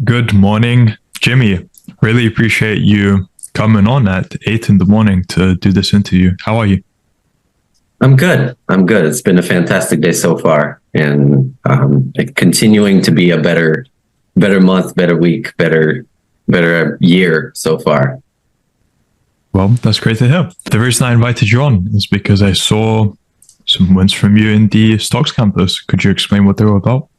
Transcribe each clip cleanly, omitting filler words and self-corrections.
Good morning, Jimmy. Really appreciate you coming on at 8 in the morning to do this interview. How are you? I'm good. I'm good. It's been a fantastic day so far, and continuing to be a better month, better week, better year so far. Well, that's great to hear. The reason I invited you on is because I saw some wins from you in the stocks campus. Could you explain what they were about?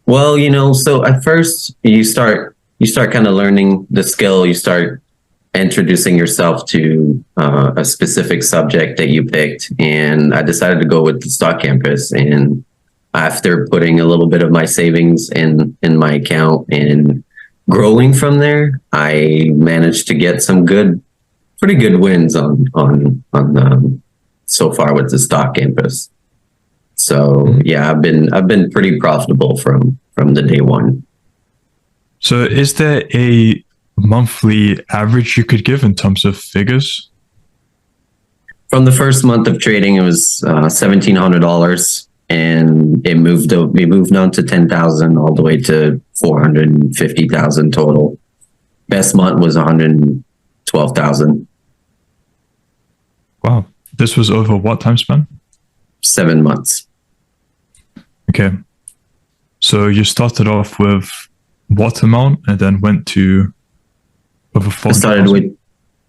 Well, so at first you start kind of learning the skill. You start introducing yourself to a specific subject that you picked, and I decided to go with the stock campus. And after putting a little bit of my savings in my account and growing from there, I managed to get some pretty good wins on so far with the stock campus. So yeah, I've been pretty profitable from the day one. So is there a monthly average you could give in terms of figures? From the first month of trading, it was $1,700, and we moved on to 10,000 all the way to 450,000 total. Best month was 112,000. Wow. This was over what time span? 7 months. Okay. So you started off with what amount and then went to over 400,000?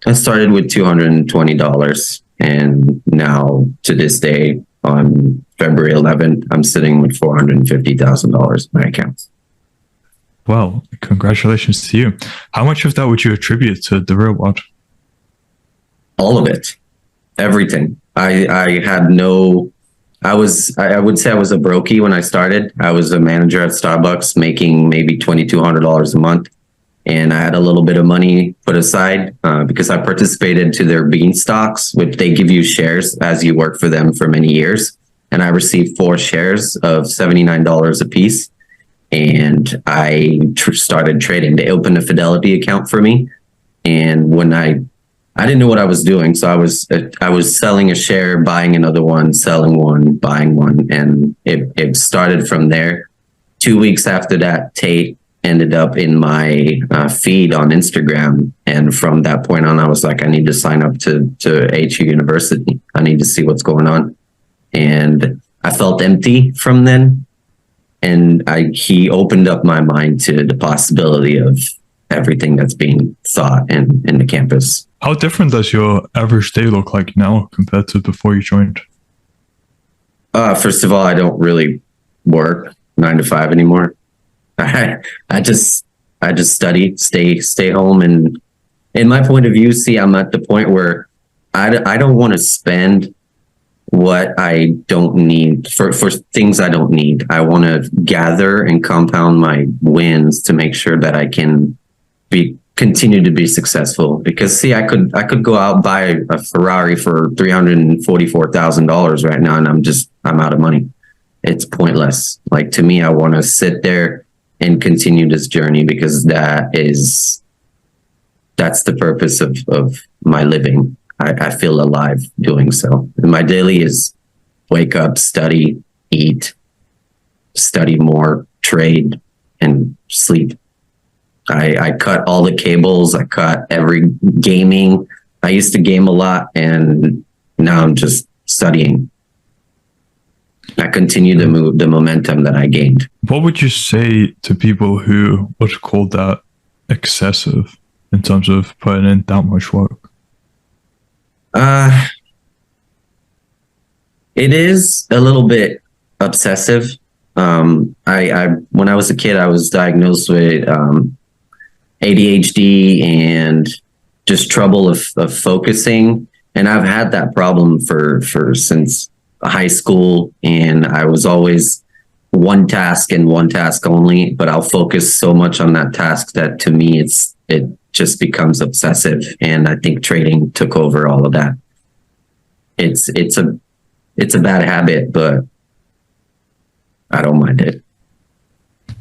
I started with $220, and now to this day, on February 11th, I'm sitting with $450,000 in my account. Well, congratulations to you. How much of that would you attribute to the real world? All of it, everything. I would say I was a brokey when I started. I was a manager at Starbucks making maybe $2,200 a month. And I had a little bit of money put aside because I participated to their bean stocks, which they give you shares as you work for them for many years. And I received 4 shares of $79 a piece. And I started trading. They opened a Fidelity account for me. And when I didn't know what I was doing. So I was selling a share, buying another one, selling one, buying one. And it started from there. 2 weeks after that, Tate ended up in my feed on Instagram. And from that point on, I was like, I need to sign up to HU University. I need to see what's going on. And I felt empty from then. And he opened up my mind to the possibility of everything that's being thought in the campus. How different does your average day look like now compared to before you joined? First of all, I don't really work 9 to 5 anymore. I just study, stay home, and in my point of view, I'm at the point where I don't want to spend what I don't need for things I don't need. I want to gather and compound my wins to make sure that I can continue to be successful. Because I could go out and buy a Ferrari for $344,000 right now, and I'm out of money. It's pointless. Like, to me, I want to sit there and continue this journey because that's the purpose of my living. I feel alive doing so. And my daily is wake up, study, eat, study more, trade, and sleep. I cut all the cables. I cut every gaming. I used to game a lot, and now I'm just studying. I continue the momentum that I gained. What would you say to people who would call that excessive in terms of putting in that much work? It is a little bit obsessive. When I was a kid, I was diagnosed with ADHD and just trouble of focusing. And I've had that problem for since high school, and I was always one task and one task only, but I'll focus so much on that task that to me it just becomes obsessive. And I think trading took over all of that. It's a bad habit, but I don't mind it.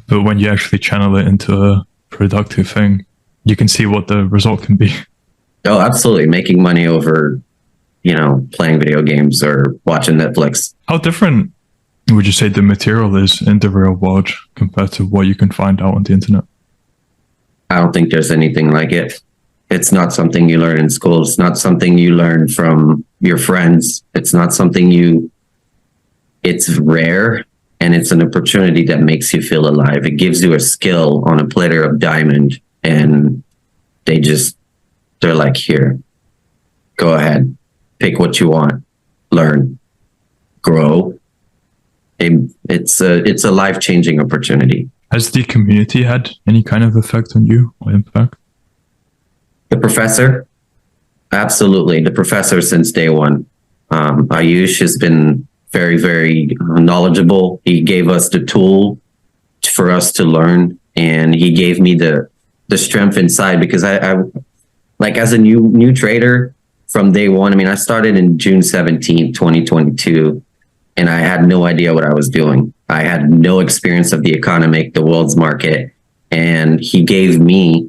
But when you actually channel it into a productive thing, you can see what the result can be. Oh, absolutely. Making money over, playing video games or watching Netflix. How different Would you say the material is in the real world compared to what you can find out on the internet? I don't think there's anything like it. It's not something you learn in school. It's not something you learn from your friends. It's not something it's rare, and it's an opportunity that makes you feel alive. It gives you a skill on a platter of diamond, and they're like, here, go ahead, pick what you want, learn, grow. It's a life-changing opportunity. Has the community had any kind of effect on you or impact? The professor, absolutely. The professor since day one. Ayush has been very, very knowledgeable. He gave us the tool for us to learn, and he gave me the strength inside, because I like, as a new trader from day one. I mean, I started in June 17th, 2022, and I had no idea what I was doing. I had no experience of the economic, the world's market, and he gave me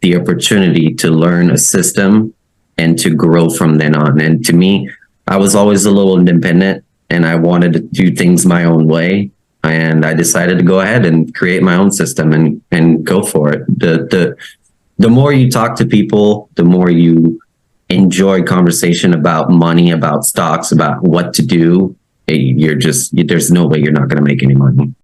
the opportunity to learn a system and to grow from then on. And to me, I was always a little independent, and I wanted to do things my own way. And I decided to go ahead and create my own system and go for it. The more you talk to people, the more you enjoy conversation about money, about stocks, about what to do. There's no way you're not going to make any money.